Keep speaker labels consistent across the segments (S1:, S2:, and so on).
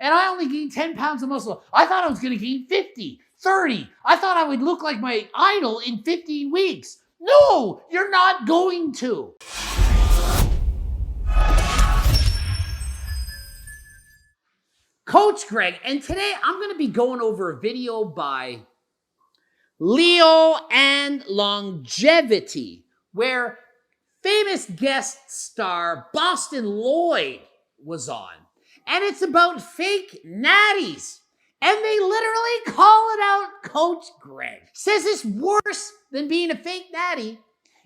S1: and I only gained 10 pounds of muscle. I thought I was going to gain 50, 30. I thought I would look like my idol in 15 weeks. No, you're not going to. Coach Greg, and today I'm going to be going over a video by Leo and Longevity, where famous guest star Bostin Loyd was on. And it's about fake natties. And they literally call it out Coach Greg. Says it's worse than being a fake natty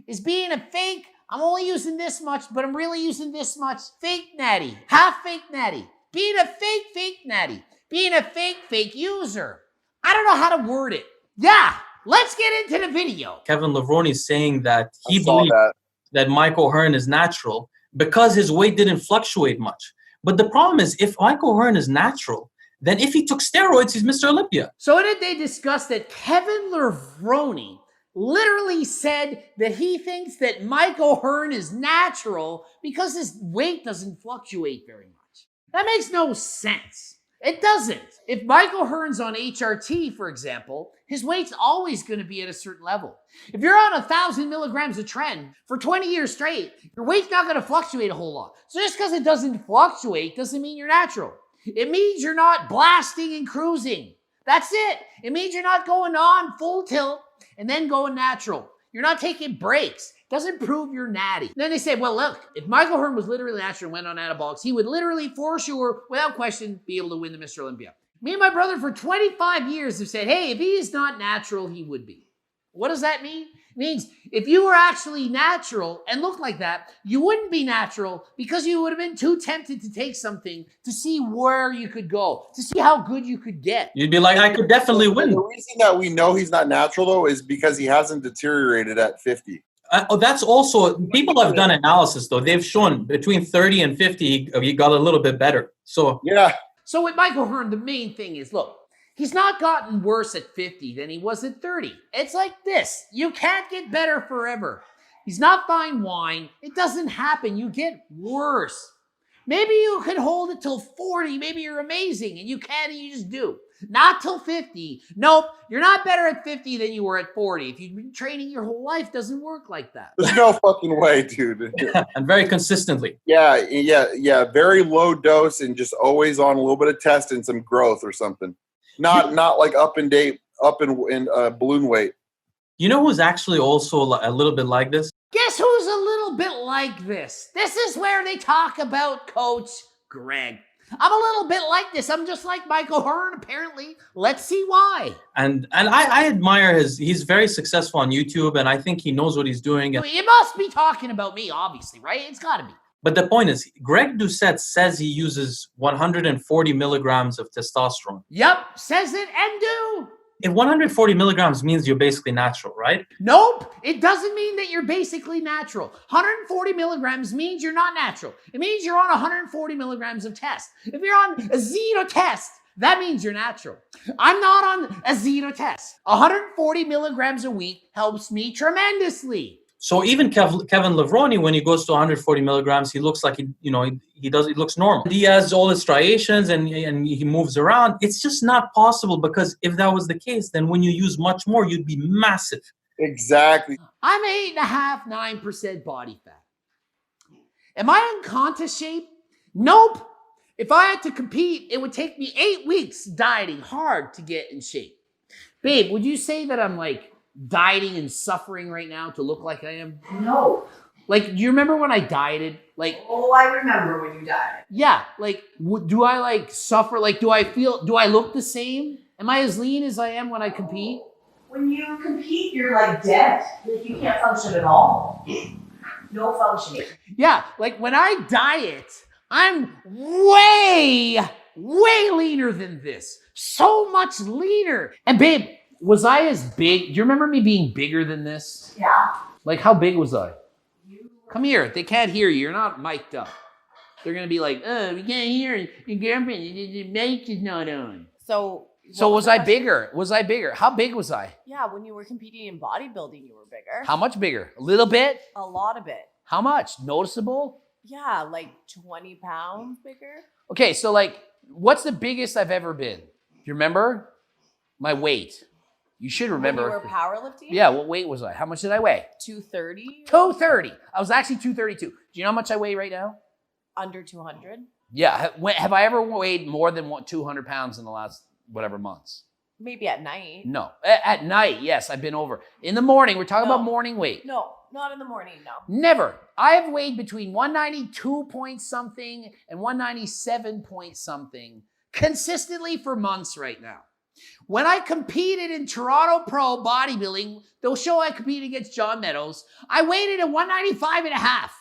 S1: is being a fake, I'm only using this much, but I'm really using this much, fake natty, half fake natty. Being a fake natty. Being a fake user. I don't know how to word it. Yeah, let's get into the video.
S2: Kevin Levrone is saying that he believes that Mike O'Hearn is natural because his weight didn't fluctuate much. But the problem is, if Mike O'Hearn is natural, then if he took steroids, he's Mr. Olympia.
S1: So did they discuss that Kevin Levrone literally said that he thinks that Mike O'Hearn is natural because his weight doesn't fluctuate very much. That makes no sense. It doesn't. If Mike O'Hearn's on HRT, for example, his weight's always going to be at a certain level. If you're on 1,000 milligrams of tren for 20 years straight, your weight's not going to fluctuate a whole lot. So just because it doesn't fluctuate doesn't mean you're natural. It means you're not blasting and cruising. That's it. It means you're not going on full tilt and then going natural. You're not taking breaks. Doesn't prove you're natty. Then they say, well, look, if Mike O'Hearn was literally natural and went on anabolics, he would literally, for sure, without question, be able to win the Mr. Olympia. Me and my brother for 25 years have said, hey, if he is not natural, he would be. What does that mean? It means if you were actually natural and looked like that, you wouldn't be natural because you would have been too tempted to take something to see where you could go, to see how good you could get.
S2: You'd be like, I could definitely win.
S3: The reason that we know he's not natural, though, is because he hasn't deteriorated at 50.
S2: That's also, people have done analysis, though. They've shown between 30 and 50, he got a little bit better. So
S3: yeah.
S1: So with Mike O'Hearn, the main thing is, look, he's not gotten worse at 50 than he was at 30. It's like this. You can't get better forever. He's not fine wine. It doesn't happen. You get worse. Maybe you can hold it till 40. Maybe you're amazing and you can and you just do. Not till 50. Nope. You're not better at 50 than you were at 40. If you've been training your whole life, it doesn't work like that.
S3: There's no fucking way, dude.
S2: And very consistently.
S3: Yeah. Very low dose and just always on a little bit of test and some growth or something. Not like up in balloon weight.
S2: You know who's actually also a little bit like this?
S1: Guess who's a little bit like this? This is where they talk about Coach Greg. I'm a little bit like this. I'm just like Mike O'Hearn, apparently. Let's see why.
S2: And I admire he's very successful on YouTube, and I think he knows what he's doing.
S1: You must be talking about me, obviously, right? It's got to be.
S2: But the point is, Greg Doucette says he uses 140 milligrams of testosterone.
S1: Yep, says it and do.
S2: If 140 milligrams means you're basically natural, right?
S1: Nope, it doesn't mean that you're basically natural. 140 milligrams means you're not natural. It means you're on 140 milligrams of test. If you're on a Zeta test, that means you're natural. I'm not on a Zeta test. 140 milligrams a week helps me tremendously.
S2: So even Kevin Levrone, when he goes to 140 milligrams, he looks like he looks normal. He has all his striations and he moves around. It's just not possible, because if that was the case, then when you use much more, you'd be massive.
S3: Exactly.
S1: I'm 8.5%, 9% body fat. Am I in contest shape? Nope. If I had to compete, it would take me 8 weeks dieting hard to get in shape. Babe, would you say that I'm like dieting and suffering right now to look like I am?
S4: No.
S1: Like, do you remember when I dieted? Like,
S4: oh, I remember when you dieted.
S1: Yeah. Like, do I like suffer? Like, do I look the same? Am I as lean as I am when I compete?
S4: When you compete, you're like dead. Like, you can't function at all. No functioning.
S1: Yeah. Like, when I diet, I'm way leaner than this. So much leaner. And babe, was I as big? Do you remember me being bigger than this?
S4: Yeah.
S1: Like, how big was I? Come here. They can't hear you. You're not mic'd up. They're going to be like, oh, we can't hear your girlfriend. The mic is not on.
S5: So
S1: was I bigger? Was I bigger? How big was I?
S5: Yeah, when you were competing in bodybuilding, you were bigger.
S1: How much bigger? A little bit?
S5: A lot of it.
S1: How much? Noticeable?
S5: Yeah, like 20 pounds bigger.
S1: Okay, so like, What's the biggest I've ever been? Do you remember? My weight. You should remember.
S5: When you were powerlifting?
S1: Yeah, what weight was I? How much did I weigh?
S5: 230?
S1: 230. I was actually 232. Do you know how much I weigh right now?
S5: Under 200?
S1: Yeah. Have I ever weighed more than 200 pounds in the last whatever months?
S5: Maybe at night.
S1: No. At night, yes, I've been over. In the morning, we're talking about morning weight.
S5: No, not in the morning, no.
S1: Never. I have weighed between 192 point something and 197 point something consistently for months right now. When I competed in Toronto Pro bodybuilding, the show I competed against John Meadows, I weighed in at 195 and a half.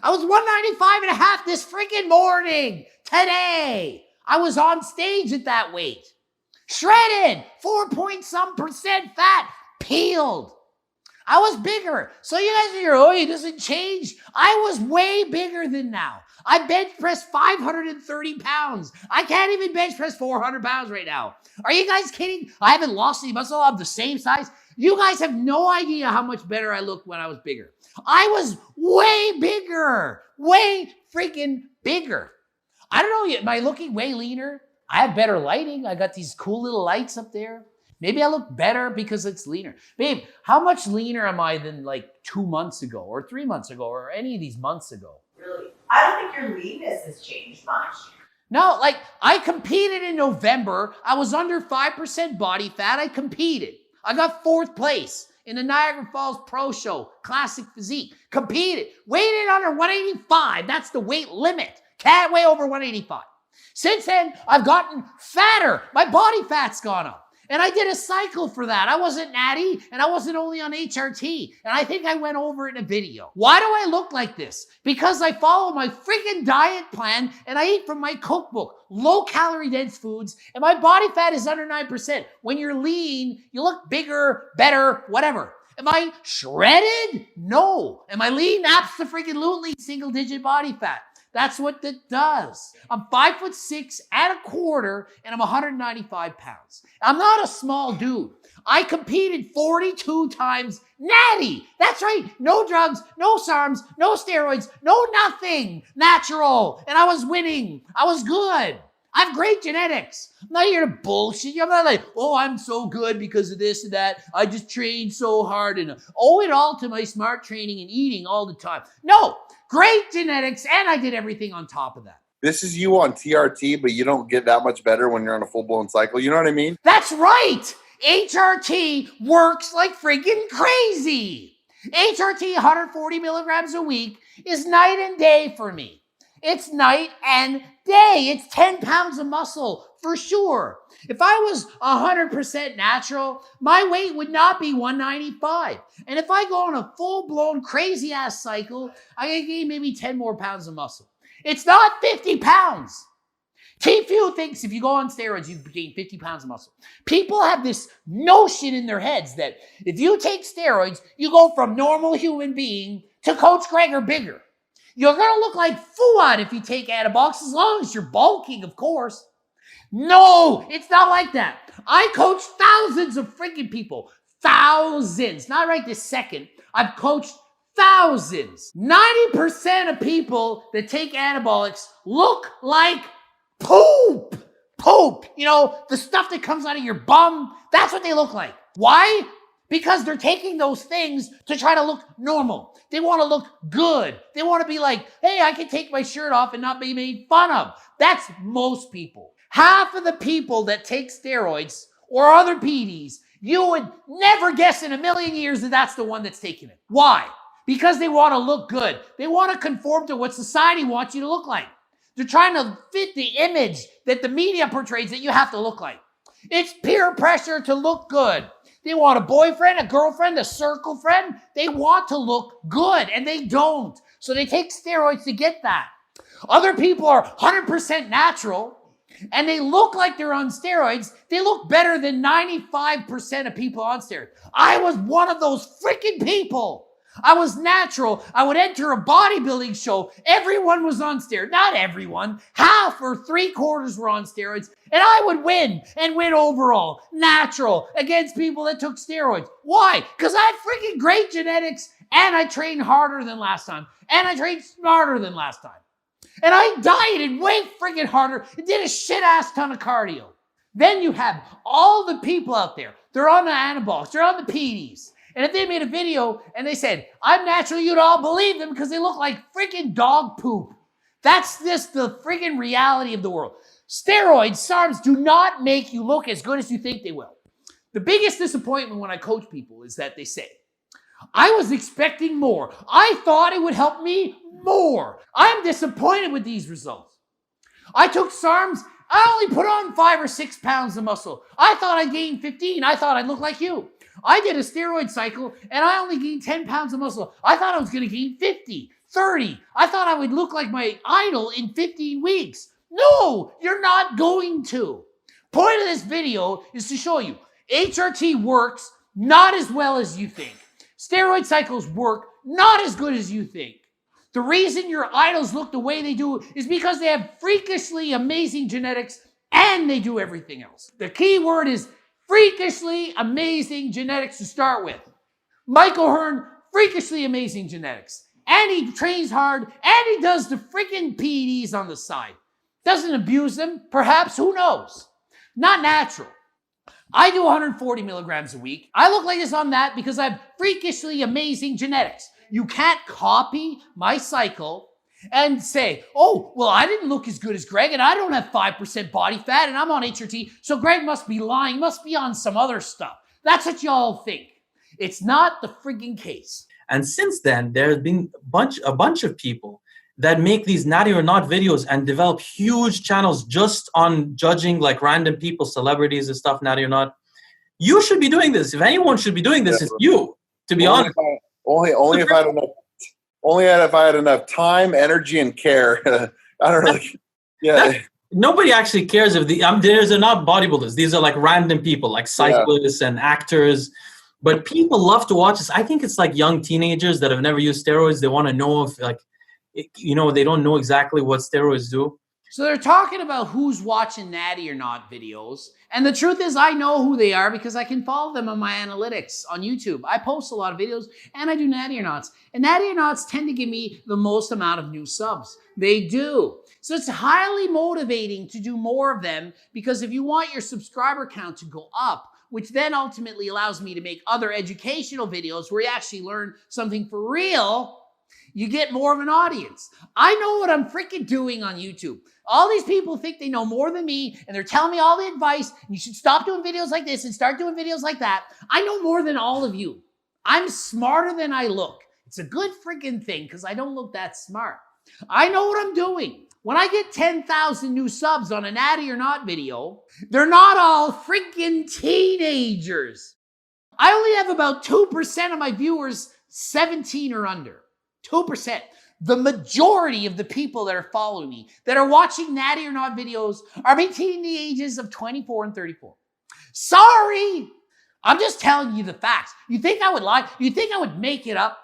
S1: I was 195 and a half this freaking morning. Today. I was on stage at that weight. Shredded. 4-point-some% fat. Peeled. I was bigger. So you guys are here, oh, it doesn't change. I was way bigger than now. I bench press 530 pounds. I can't even bench press 400 pounds right now. Are you guys kidding? I haven't lost any muscle. I'm the same size. You guys have no idea how much better I looked when I was bigger. I was way bigger. Way freaking bigger. I don't know, am I looking way leaner? I have better lighting. I got these cool little lights up there. Maybe I look better because it's leaner. Babe, how much leaner am I than like 2 months ago or 3 months ago or any of these months ago?
S4: Really? I don't think your leanness has changed much.
S1: No, like I competed in November. I was under 5% body fat. I competed. I got 4th place in the Niagara Falls Pro Show, Classic Physique. Competed. Weighed in under 185. That's the weight limit. Can't weigh over 185. Since then, I've gotten fatter. My body fat's gone up. And I did a cycle for that. I wasn't Natty, and I wasn't only on HRT. And I think I went over it in a video. Why do I look like this? Because I follow my freaking diet plan, and I eat from my cookbook. Low-calorie dense foods, and my body fat is under 9%. When you're lean, you look bigger, better, whatever. Am I shredded? No. Am I lean? Absolutely single-digit body fat. That's what that does. I'm 5'6" and a quarter, and I'm 195 pounds. I'm not a small dude. I competed 42 times Natty. That's right. No drugs, no SARMs, no steroids, no nothing. Natural. And I was winning. I was good. I have great genetics. I'm not here to bullshit you. I'm not like, oh, I'm so good because of this and that. I just trained so hard and owe it all to my smart training and eating all the time. No. Great genetics, and I did everything on top of that.
S3: This is you on TRT, but you don't get that much better when you're on a full-blown cycle. You know what I mean?
S1: That's right. HRT works like freaking crazy. HRT, 140 milligrams a week, is night and day for me. It's night and day. It's 10 pounds of muscle for sure. If I was 100% natural, my weight would not be 195. And if I go on a full-blown crazy-ass cycle, I can gain maybe 10 more pounds of muscle. It's not 50 pounds. T-Fuel thinks if you go on steroids, you gain 50 pounds of muscle. People have this notion in their heads that if you take steroids, you go from normal human being to Coach Greg or bigger. You're going to look like Fuad if you take anabolics, as long as you're bulking, of course. No, it's not like that. I coach thousands of freaking people. Thousands. Not right this second. I've coached thousands. 90% of people that take anabolics look like poop. Poop. You know, the stuff that comes out of your bum, that's what they look like. Why? Because they're taking those things to try to look normal. They want to look good. They want to be like, hey, I can take my shirt off and not be made fun of. That's most people. Half of the people that take steroids or other PEDS, you would never guess in a million years that that's the one that's taking it. Why? Because they want to look good. They want to conform to what society wants you to look like. They're trying to fit the image that the media portrays that you have to look like. It's peer pressure to look good. They want a boyfriend, a girlfriend, a circle friend. They want to look good, and they don't. So they take steroids to get that. Other people are 100% natural, and they look like they're on steroids. They look better than 95% of people on steroids. I was one of those freaking people. I was natural. I would enter a bodybuilding show. Everyone was on steroids. Not everyone. Half or 3/4 were on steroids. And I would win and win overall. Natural against people that took steroids. Why? Because I had freaking great genetics and I trained harder than last time. And I trained smarter than last time. And I dieted way freaking harder and did a shit ass ton of cardio. Then you have all the people out there. They're on the anabolics. They're on the PEDS. And if they made a video and they said, I'm natural, you'd all believe them because they look like freaking dog poop. That's just the freaking reality of the world. Steroids, SARMs, do not make you look as good as you think they will. The biggest disappointment when I coach people is that they say, I was expecting more. I thought it would help me more. I'm disappointed with these results. I took SARMs. I only put on 5 or 6 pounds of muscle. I thought I gained 15. I thought I'd look like you. I did a steroid cycle and I only gained 10 pounds of muscle. I thought I was going to gain 50, 30. I thought I would look like my idol in 15 weeks. No, you're not going to. Point of this video is to show you HRT works not as well as you think. Steroid cycles work not as good as you think. The reason your idols look the way they do is because they have freakishly amazing genetics and they do everything else. The key word is freakishly amazing genetics to start with. Mike O'Hearn, freakishly amazing genetics. And he trains hard and he does the freaking PEDs on the side. Doesn't abuse them, perhaps, who knows? Not natural. I do 140 milligrams a week. I look like this on that because I have freakishly amazing genetics. You can't copy my cycle and say, oh, well, I didn't look as good as Greg and I don't have 5% body fat and I'm on HRT, so Greg must be lying, must be on some other stuff. That's what y'all think. It's not the frigging case.
S2: And since then, there's been a bunch of people that make these natty or not videos and develop huge channels just on judging like random people, celebrities and stuff, natty or not. You should be doing this. If anyone should be doing this, it's you, to be honest.
S3: Only if I had enough time, energy, and care. I don't know. Yeah.
S2: Nobody actually cares if there's not bodybuilders. These are like random people, like cyclists and actors. But people love to watch this. I think it's like young teenagers that have never used steroids. They want to know if, like, you know, they don't know exactly what steroids do.
S1: So they're talking about who's watching natty or not videos. And the truth is I know who they are because I can follow them on my analytics on YouTube. I post a lot of videos and I do natty or nots. And natty or nots tend to give me the most amount of new subs. They do. So it's highly motivating to do more of them because if you want your subscriber count to go up, which then ultimately allows me to make other educational videos where you actually learn something for real, you get more of an audience. I know what I'm freaking doing on YouTube. All these people think they know more than me, and they're telling me all the advice, and you should stop doing videos like this and start doing videos like that. I know more than all of you. I'm smarter than I look. It's a good freaking thing because I don't look that smart. I know what I'm doing. When I get 10,000 new subs on a natty or not video, they're not all freaking teenagers. I only have about 2% of my viewers 17 or under. 2%. The majority of the people that are following me, that are watching natty or not videos, are between the ages of 24 and 34. Sorry. I'm just telling you the facts. You think I would lie? You think I would make it up?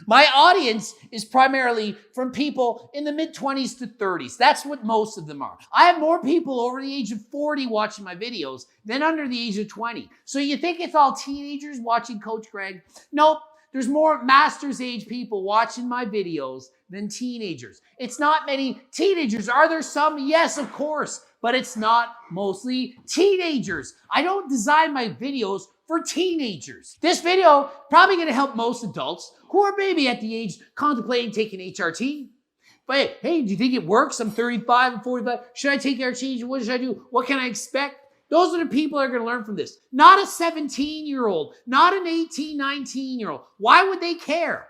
S1: My audience is primarily from people in the mid-20s to 30s. That's what most of them are. I have more people over the age of 40 watching my videos than under the age of 20. So you think it's all teenagers watching Coach Greg? Nope. There's more master's age people watching my videos than teenagers. It's not many teenagers. Are there some? Yes, of course. But it's not mostly teenagers. I don't design my videos for teenagers. This video probably going to help most adults who are maybe at the age contemplating taking HRT. But hey, do you think it works? I'm 35 and 45. Should I take HRT? What should I do? What can I expect? Those are the people that are going to learn from this. Not a 17-year-old, not an 18, 19-year-old. Why would they care?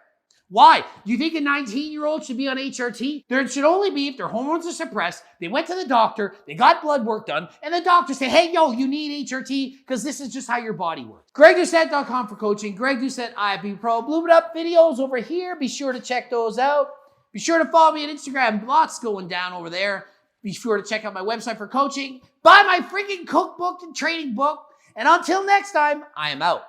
S1: Why? Do you think a 19-year-old should be on HRT? There should only be if their hormones are suppressed, they went to the doctor, they got blood work done, and the doctor said, hey, yo, you need HRT because this is just how your body works. GregDoucette.com for coaching. Greg Doucette, IFB Pro. Bloom It Up videos over here. Be sure to check those out. Be sure to follow me on Instagram. Lots going down over there. Be sure to check out my website for coaching. Buy my freaking cookbook and training book. And until next time, I am out.